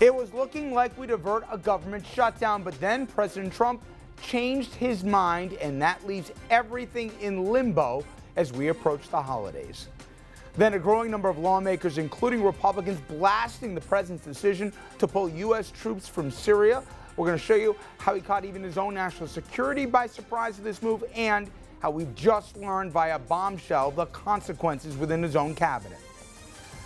It was looking like we'd avert a government shutdown, but then President Trump changed his mind, and that leaves everything in limbo as we approach the holidays. Then a growing number of lawmakers, including Republicans, blasting the president's decision to pull U.S. troops from Syria. We're going to show you how he caught even his own national security by surprise with this move, and how we've just learned via bombshell the consequences within his own cabinet.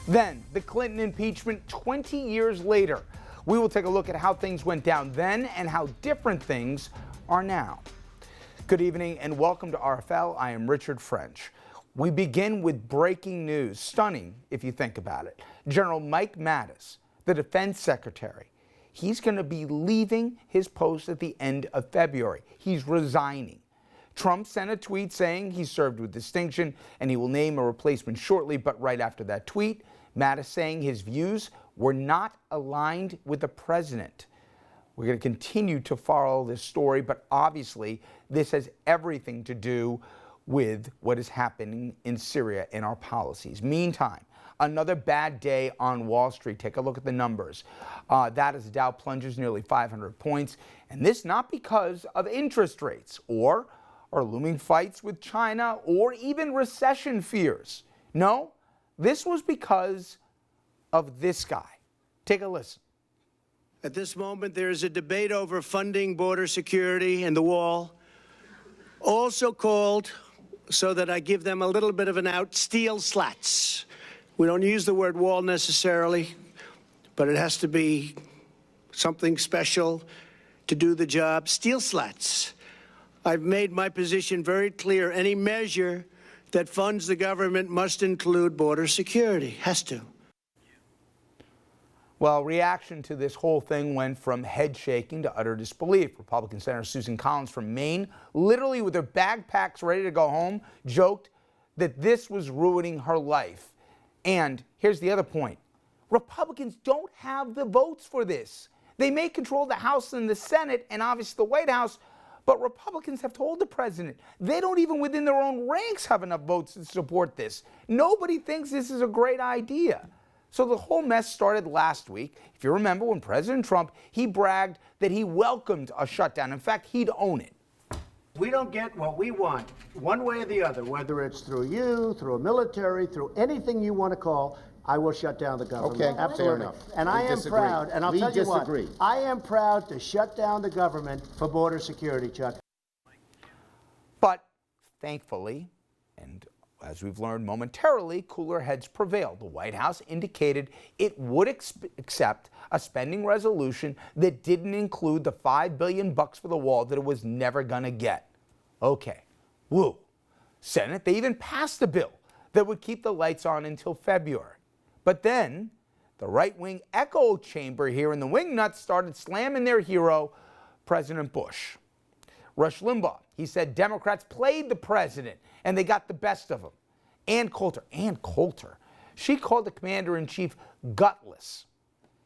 Then, the Clinton impeachment 20 years later. We will take a look at how things went down then and how different things are now. Good evening and welcome to RFL. I am Richard French. We begin with breaking news, stunning if you think about it. General Mike Mattis, the defense secretary, he's going to be leaving his post at the end of February. He's resigning. Trump sent a tweet saying he served with distinction and he will name a replacement shortly, but right after that tweet, Mattis saying his views were not aligned with the president. We're going to continue to follow this story, but obviously this has everything to do with what is happening in Syria and our policies. Meantime, another bad day on Wall Street. Take a look at the numbers. That is the Dow plunges nearly 500 points, and this not because of interest rates or looming fights with China or even recession fears. No, this was because of this guy. Take a listen. At this moment, there is a debate over funding border security and the wall, also called, so that I give them a little bit of an out, steel slats. We don't use the word wall necessarily, but it has to be something special to do the job. Steel slats. I've made my position very clear. Any measure that funds the government must include border security. Has to. Well, reaction to this whole thing went from head shaking to utter disbelief. Republican Senator Susan Collins from Maine, literally with her backpacks ready to go home, joked that this was ruining her life. And here's the other point. Republicans don't have the votes for this. They may control the House and the Senate and obviously the White House, but Republicans have told the president they don't even within their own ranks have enough votes to support this. Nobody thinks this is a great idea. So the whole mess started last week. If you remember, when President Trump, he bragged that he welcomed a shutdown. In fact, he'd own it. We don't get what we want, one way or the other, whether it's through you, through a military, through anything you want to call, I will shut down the government. Okay, absolutely. fair enough. And I am proud, and I'll tell you what, disagree. I am proud to shut down the government for border security, Chuck. But thankfully, and as we've learned momentarily, cooler heads prevailed. The White House indicated it would accept a spending resolution that didn't include the $5 billion for the wall that it was never going to get. Okay, woo. Senate, they even passed a bill that would keep the lights on until February. But then the right-wing echo chamber here in the wingnuts started slamming their hero, President Bush. Rush Limbaugh, he said Democrats played the president and they got the best of him. Ann Coulter, she called the commander-in-chief gutless.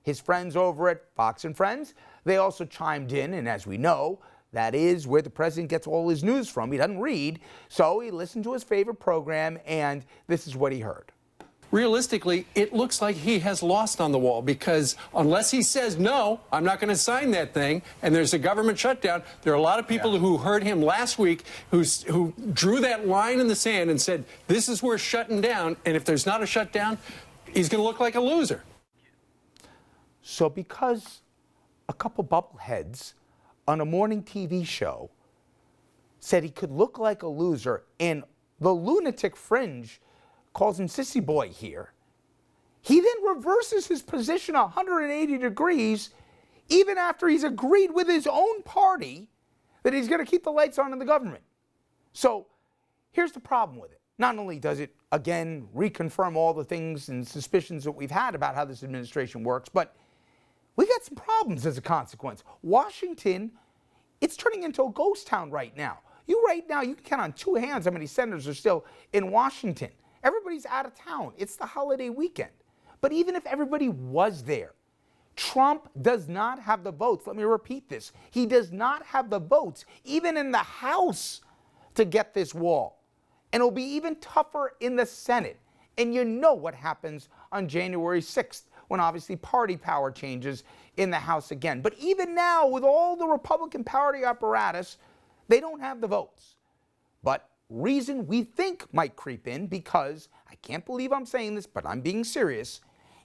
His friends over at Fox and Friends, they also chimed in, and as we know, that is where the president gets all his news from. He doesn't read, so he listened to his favorite program, and this is what he heard. Realistically, it looks like he has lost on the wall, because unless he says, no, I'm not going to sign that thing, and there's a government shutdown, there are a lot of people who heard him last week who drew that line in the sand and said, this is where shutting down, and if there's not a shutdown, he's going to look like a loser. So because a couple bubbleheads on a morning TV show said he could look like a loser, and the lunatic fringe calls him sissy boy here, he then reverses his position 180 degrees even after he's agreed with his own party that he's going to keep the lights on in the government. So here's the problem with it. Not only does it, again, reconfirm all the things and suspicions that we've had about how this administration works, but we got some problems as a consequence. Washington, it's turning into a ghost town right now. Right now, you can count on two hands how many senators are still in Washington. Everybody's out of town. It's the holiday weekend. But even if everybody was there, Trump does not have the votes. Let me repeat this. He does not have the votes, even in the House, to get this wall. And it'll be even tougher in the Senate. And you know what happens on January 6th when obviously party power changes in the House again. But even now, with all the Republican party apparatus, they don't have the votes. But reason we think might creep in, because I can't believe I'm saying this, but I'm being serious.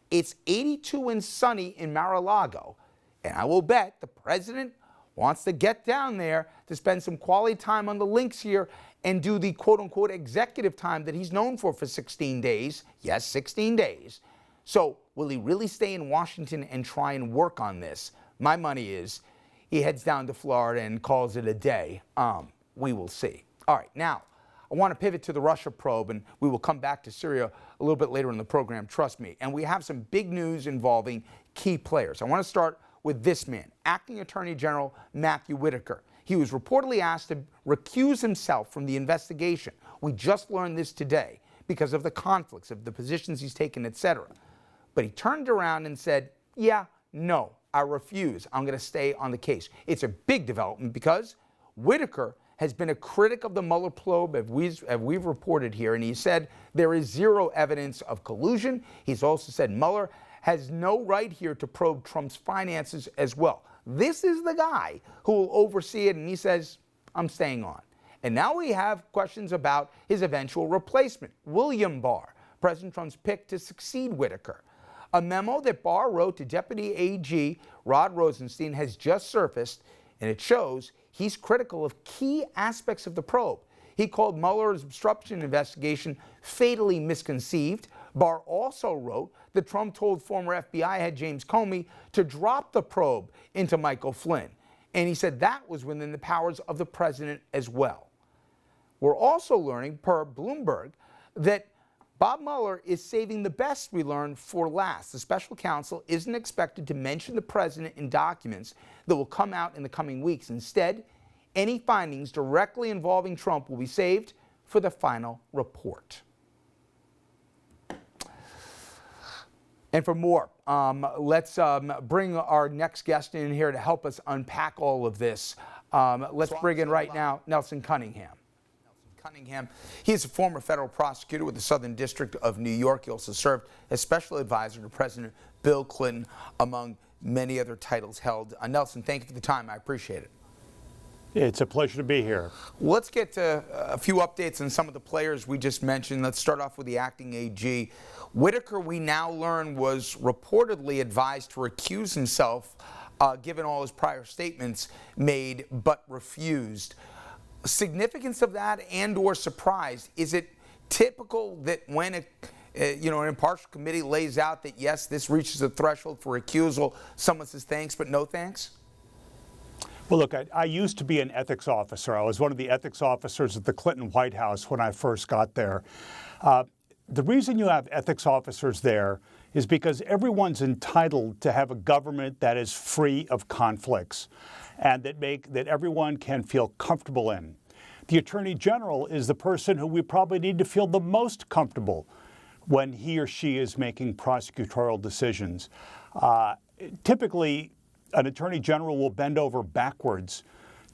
It's 82 and sunny in Mar-a-Lago, and I will bet the president wants to get down there to spend some quality time on the links here and do the quote-unquote executive time that he's known for 16 days. Yes, 16 days. So will he really stay in Washington and try and work on this? My money is he heads down to Florida and calls it a day. We will see. All right, now, I want to pivot to the Russia probe, and we will come back to Syria a little bit later in the program, trust me. And we have some big news involving key players. I want to start with this man, Acting Attorney General Matthew Whitaker. He was reportedly asked to recuse himself from the investigation. We just learned this today because of the conflicts of the positions he's taken, etc. But he turned around and said, yeah, no, I refuse. I'm going to stay on the case. It's a big development because Whitaker has been a critic of the Mueller probe, as we've reported here, and he said there is zero evidence of collusion. He's also said Mueller has no right here to probe Trump's finances as well. This is the guy who will oversee it, and he says, I'm staying on. And now we have questions about his eventual replacement, William Barr, President Trump's pick to succeed Whitaker. A memo that Barr wrote to Deputy AG Rod Rosenstein has just surfaced, and it shows he's critical of key aspects of the probe. He called Mueller's obstruction investigation fatally misconceived. Barr also wrote that Trump told former FBI head James Comey to drop the probe into Michael Flynn. And he said that was within the powers of the president as well. We're also learning, per Bloomberg, that Bob Mueller is saving the best, we learned, for last. The special counsel isn't expected to mention the president in documents that will come out in the coming weeks. Instead, any findings directly involving Trump will be saved for the final report. And for more, let's bring our next guest in here to help us unpack all of this. Let's bring in right now Nelson Cunningham. He's a former federal prosecutor with the Southern District of New York. He also served as special advisor to President Bill Clinton, among many other titles held. Nelson, thank you for the time. I appreciate it. It's a pleasure to be here. Let's get to a few updates on some of the players we just mentioned. Let's start off with the acting AG. Whitaker, we now learn, was reportedly advised to recuse himself, given all his prior statements made, but refused. Significance of that and/or surprise? Is it typical that when an impartial committee lays out that yes, this reaches a threshold for recusal, someone says thanks but no thanks? Well, look, I used to be an ethics officer. I was one of the ethics officers at the Clinton White House when I first got there. The reason you have ethics officers there is because everyone's entitled to have a government that is free of conflicts and that everyone can feel comfortable in. The Attorney General is the person who we probably need to feel the most comfortable when he or she is making prosecutorial decisions. Typically, an Attorney General will bend over backwards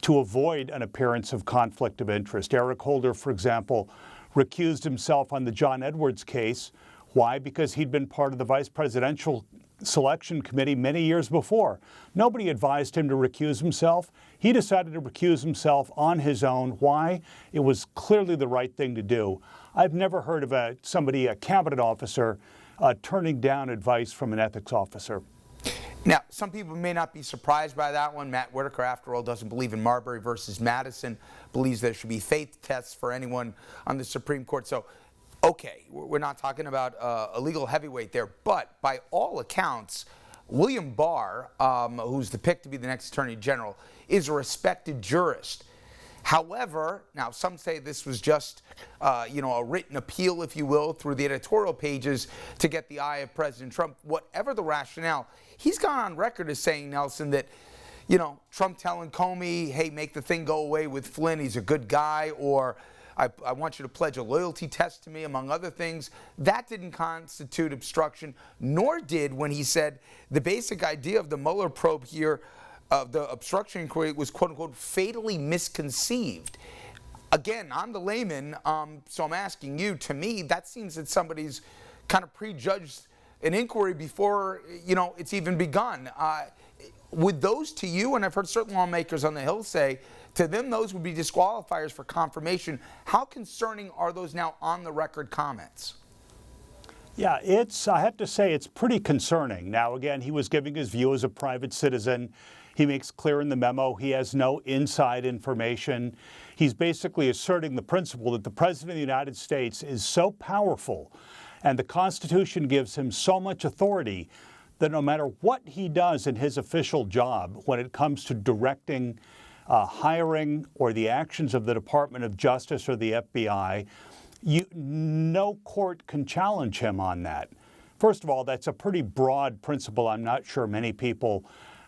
to avoid an appearance of conflict of interest. Eric Holder, for example, recused himself on the John Edwards case. Why? Because he'd been part of the vice presidential selection committee many years before. Nobody advised him to recuse himself. He decided to recuse himself on his own. Why? It was clearly the right thing to do. I've never heard of a cabinet officer, turning down advice from an ethics officer. Now, some people may not be surprised by that one. Matt Whitaker, after all, doesn't believe in Marbury versus Madison, believes there should be faith tests for anyone on the Supreme Court. So, okay, we're not talking about a legal heavyweight there, but by all accounts, William Barr, who's the pick to be the next Attorney General, is a respected jurist. However, now some say this was just, a written appeal, if you will, through the editorial pages to get the eye of President Trump. Whatever the rationale, he's gone on record as saying, Nelson, that, Trump telling Comey, hey, make the thing go away with Flynn, he's a good guy, or I want you to pledge a loyalty test to me, among other things. That didn't constitute obstruction, nor did when he said the basic idea of the Mueller probe here, the obstruction inquiry, was quote-unquote fatally misconceived. Again, I'm the layman, so I'm asking you. To me, that seems that somebody's kind of prejudged an inquiry before, it's even begun. Would those to you, and I've heard certain lawmakers on the Hill say, to them those would be disqualifiers for confirmation. How concerning are those now on the record comments? Yeah, I have to say, it's pretty concerning. Now, again, he was giving his view as a private citizen. He makes clear in the memo he has no inside information. He's basically asserting the principle that the President of the United States is so powerful and the Constitution gives him so much authority that no matter what he does in his official job, when it comes to directing hiring or the actions of the Department of Justice or the FBI, no court can challenge him on that. First of all, that's a pretty broad principle. I'm not sure many people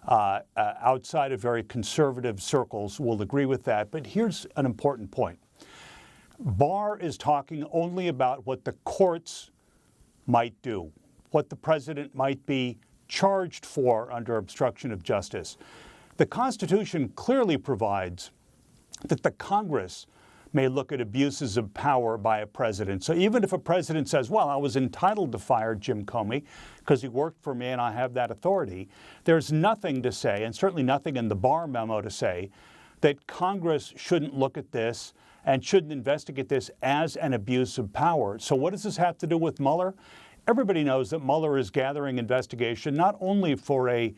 outside of very conservative circles will agree with that. But here's an important point. Barr is talking only about what the courts might do, what the president might be charged for under obstruction of justice. The Constitution clearly provides that the Congress may look at abuses of power by a president. So even if a president says, well, I was entitled to fire Jim Comey because he worked for me and I have that authority, there's nothing to say, and certainly nothing in the Barr memo to say, that Congress shouldn't look at this and shouldn't investigate this as an abuse of power. So what does this have to do with Mueller? Everybody knows that Mueller is gathering investigation not only for a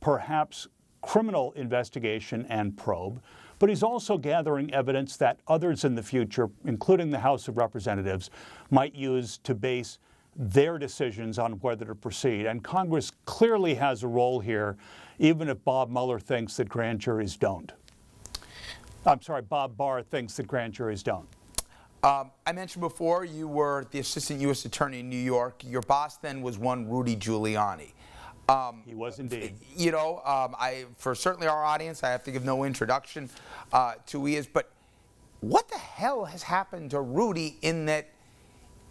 perhaps criminal investigation and probe, but he's also gathering evidence that others in the future, including the House of Representatives, might use to base their decisions on whether to proceed. And Congress clearly has a role here, even if Bob Mueller thinks that grand juries don't. I'm sorry, Bob Barr thinks that grand juries don't. I mentioned before you were the assistant U.S. attorney in New York. Your boss then was one Rudy Giuliani. He was indeed. For certainly our audience, I have to give no introduction to who he is. But what the hell has happened to Rudy in that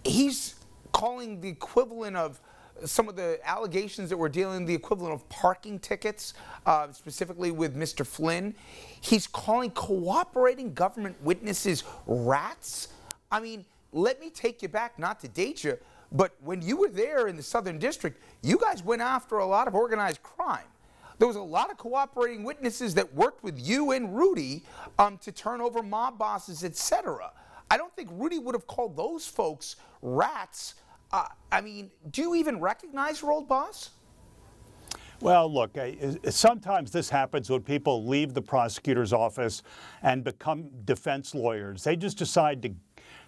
he's calling the equivalent of some of the allegations that we're dealing with, the equivalent of parking tickets, specifically with Mr. Flynn. He's calling cooperating government witnesses rats. I mean, let me take you back, not to date you, but when you were there in the Southern District, you guys went after a lot of organized crime. There was a lot of cooperating witnesses that worked with you and Rudy to turn over mob bosses, etc. I don't think Rudy would have called those folks rats. I mean, do you even recognize your old boss? Well, look, sometimes this happens when people leave the prosecutor's office and become defense lawyers. They just decide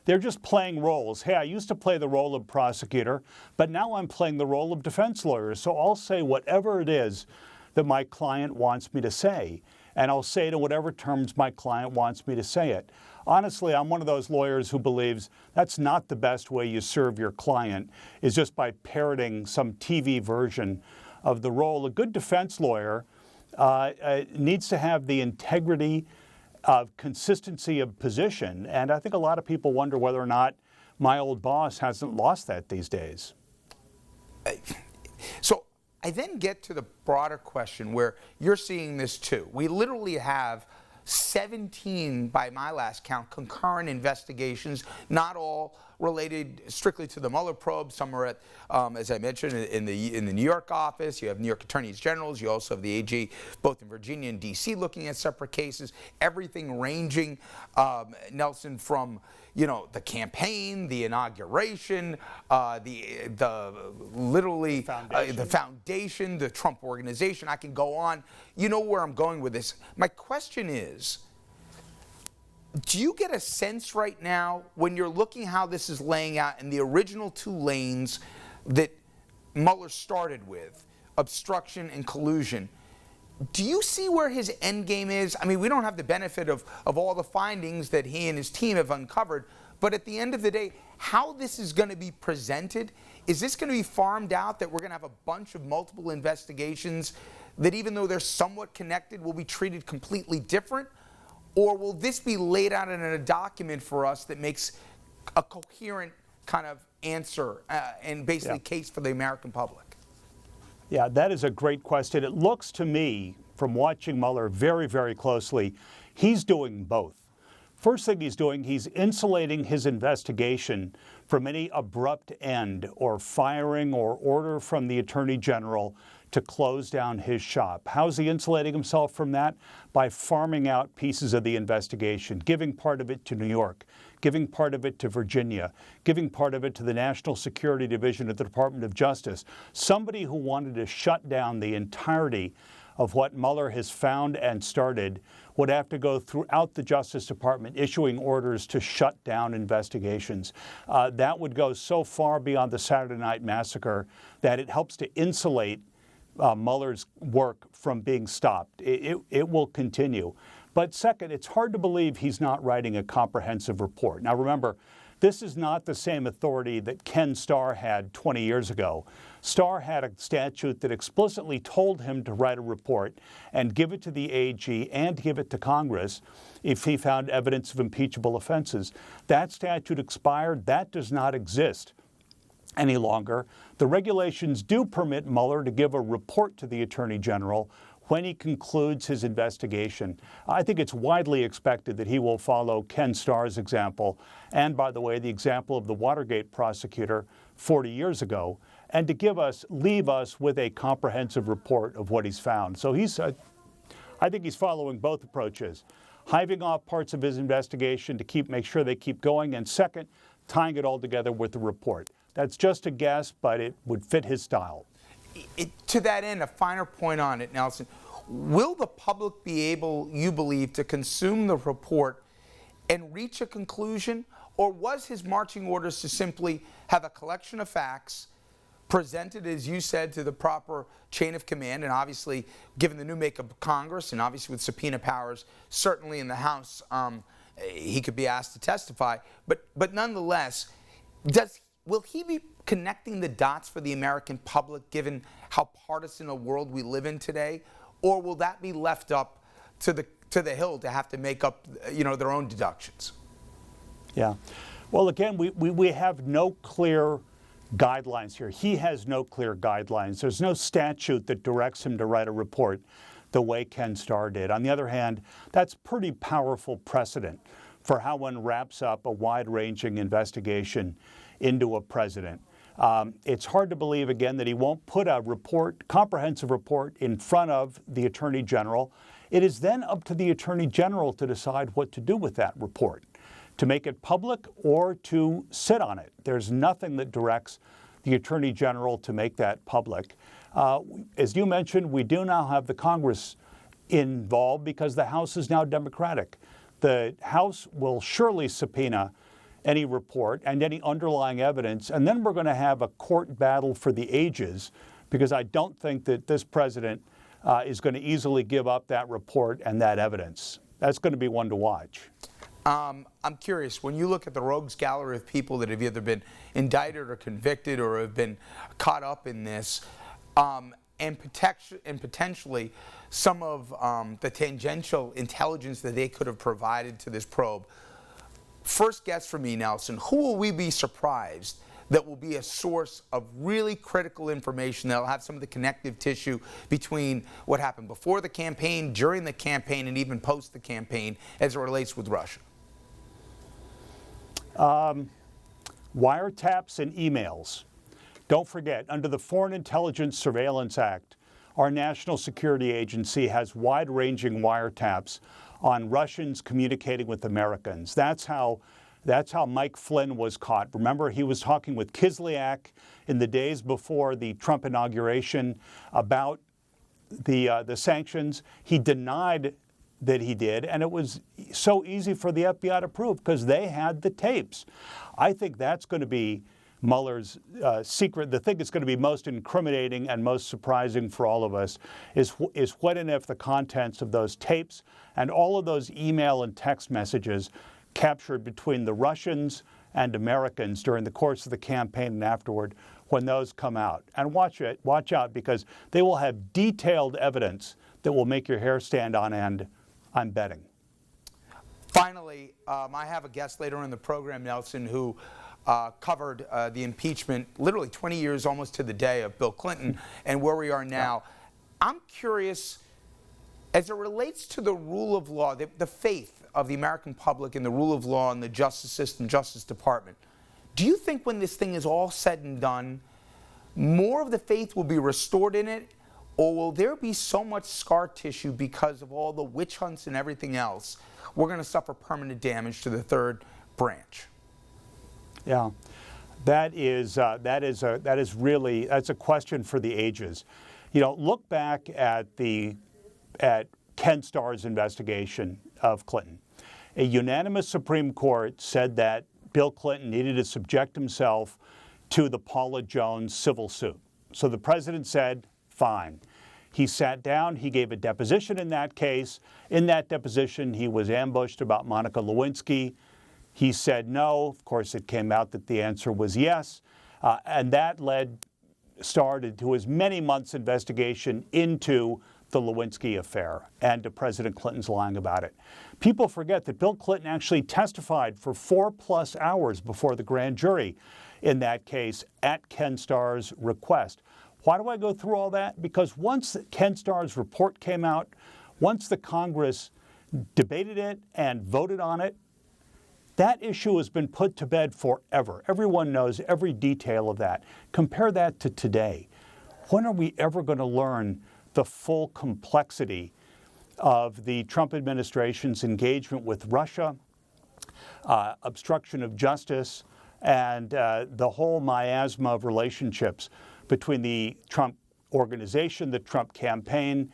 they're just playing roles. Hey, I used to play the role of prosecutor, but now I'm playing the role of defense lawyer. So I'll say whatever it is that my client wants me to say, and I'll say it in whatever terms my client wants me to say it. Honestly, I'm one of those lawyers who believes that's not the best way you serve your client, is just by parroting some TV version of the role. A good defense lawyer needs to have the integrity of consistency of position, and I think a lot of people wonder whether or not my old boss hasn't lost that these days. So I then get to the broader question where you're seeing this too. We literally have 17, by my last count, concurrent investigations, not all related strictly to the Mueller probe. Some are at, as I mentioned, in the New York office. You have New York attorneys generals. You also have the AG, both in Virginia and D.C., looking at separate cases. Everything ranging, Nelson, from the campaign, the inauguration, the foundation, the Trump organization. I can go on. You know where I'm going with this. My question is, do you get a sense right now when you're looking how this is laying out in the original two lanes that Mueller started with, obstruction and collusion, do you see where his end game is? I mean, we don't have the benefit of all the findings that he and his team have uncovered, but at the end of the day, how this is going to be presented, is this going to be farmed out that we're going to have a bunch of multiple investigations that even though they're somewhat connected will be treated completely different? Or will this be laid out in a document for us that makes a coherent kind of answer and basically case for the American public? Yeah, that is a great question. It looks to me, from watching Mueller very, very closely, he's doing both. First thing he's doing, he's insulating his investigation from any abrupt end or firing or order from the Attorney General to close down his shop. How's he insulating himself from that? By farming out pieces of the investigation, giving part of it to New York, giving part of it to Virginia, giving part of it to the National Security Division of the Department of Justice. Somebody who wanted to shut down the entirety of what Mueller has found and started would have to go throughout the Justice Department issuing orders to shut down investigations. That would go so far beyond the Saturday Night Massacre that it helps to insulate Mueller's work from being stopped. It will continue. But second, it's hard to believe he's not writing a comprehensive report. Now remember, this is not the same authority that Ken Starr had 20 years ago. Starr had a statute that explicitly told him to write a report and give it to the AG and give it to Congress if he found evidence of impeachable offenses. That statute expired. That does not exist any longer. The regulations do permit Mueller to give a report to the Attorney General when he concludes his investigation. I think it's widely expected that he will follow Ken Starr's example, and by the way, the example of the Watergate prosecutor 40 years ago, and to leave us with a comprehensive report of what he's found. So I think he's following both approaches, hiving off parts of his investigation to make sure they keep going, and second, tying it all together with the report. That's just a guess, but it would fit his style. To that end, a finer point on it, Nelson, will the public be able, you believe, to consume the report and reach a conclusion? Or was his marching orders to simply have a collection of facts presented, as you said, to the proper chain of command, and obviously, given the new makeup of Congress, and obviously with subpoena powers, certainly in the House, he could be asked to testify. But nonetheless, will he be connecting the dots for the American public, given how partisan a world we live in today? Or will that be left up to the Hill to have to make up, their own deductions? Yeah. Well, again, we have no clear guidelines here. He has no clear guidelines. There's no statute that directs him to write a report the way Ken Starr did. On the other hand, that's pretty powerful precedent for how one wraps up a wide-ranging investigation into a president. It's hard to believe, again, that he won't put a comprehensive report in front of the Attorney General. It is then up to the Attorney General to decide what to do with that report, to make it public or to sit on it. There's nothing that directs the Attorney General to make that public. As you mentioned, we do now have the Congress involved because the House is now Democratic. The House will surely subpoena any report and any underlying evidence, and then we're going to have a court battle for the ages, because I don't think that this president is going to easily give up that report and that evidence. That's going to be one to watch. I'm curious, when you look at the rogues gallery of people that have either been indicted or convicted or have been caught up in this, and potentially some of the tangential intelligence that they could have provided to this probe, first guess for me, Nelson, who will we be surprised that will be a source of really critical information that will have some of the connective tissue between what happened before the campaign, during the campaign, and even post the campaign as it relates with Russia? Wiretaps and emails. Don't forget, under the Foreign Intelligence Surveillance Act, our National Security Agency has wide-ranging wiretaps on Russians communicating with Americans. That's how Mike Flynn was caught. Remember, he was talking with Kislyak in the days before the Trump inauguration about the sanctions. He denied that he did, and it was so easy for the FBI to prove because they had the tapes. I think that's going to be Mueller's secret. The thing that's going to be most incriminating and most surprising for all of us is what and if the contents of those tapes and all of those email and text messages captured between the Russians and Americans during the course of the campaign and afterward, when those come out. And watch out, because they will have detailed evidence that will make your hair stand on end, I'm betting. Finally, I have a guest later in the program, Nelson, who covered the impeachment literally 20 years almost to the day of Bill Clinton and where we are now. I'm curious, As it relates to the rule of law, the faith of the American public in the rule of law and the justice system, Justice Department, do you think when this thing is all said and done, more of the faith will be restored in it, or will there be so much scar tissue because of all the witch hunts and everything else, we're going to suffer permanent damage to the third branch? Yeah, that's a question for the ages. You know, look back at Ken Starr's investigation of Clinton. A unanimous Supreme Court said that Bill Clinton needed to subject himself to the Paula Jones civil suit. So the president said, fine. He sat down, he gave a deposition in that case. In that deposition, he was ambushed about Monica Lewinsky. He said no. Of course, it came out that the answer was yes. And that started to his many months investigation into the Lewinsky affair and to President Clinton's lying about it. People forget that Bill Clinton actually testified for 4+ hours before the grand jury in that case at Ken Starr's request. Why do I go through all that? Because once Ken Starr's report came out, once the Congress debated it and voted on it, that issue has been put to bed forever. Everyone knows every detail of that. Compare that to today. When are we ever going to learn the full complexity of the Trump administration's engagement with Russia, obstruction of justice, and the whole miasma of relationships between the Trump organization, the Trump campaign,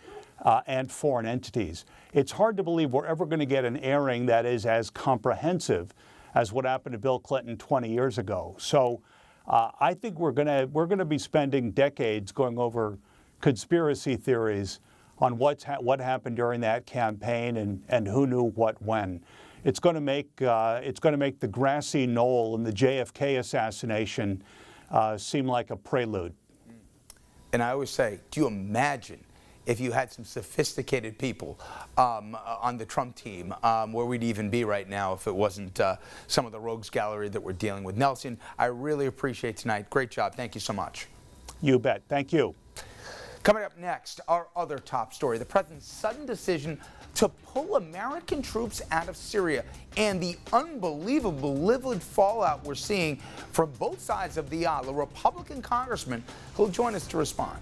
and foreign entities? It's hard to believe we're ever going to get an airing that is as comprehensive as what happened to Bill Clinton 20 years ago. So I think we're going to be spending decades going over conspiracy theories on what happened during that campaign and who knew what when. It's going to make the grassy knoll and the JFK assassination seem like a prelude. And I always say, do you imagine if you had some sophisticated people on the Trump team, where we'd even be right now if it wasn't some of the rogues gallery that we're dealing with? Nelson, I really appreciate tonight. Great job. Thank you so much. You bet. Thank you. Coming up next, our other top story, the president's sudden decision to pull American troops out of Syria and the unbelievable livid fallout we're seeing from both sides of the aisle. A Republican congressman who'll join us to respond.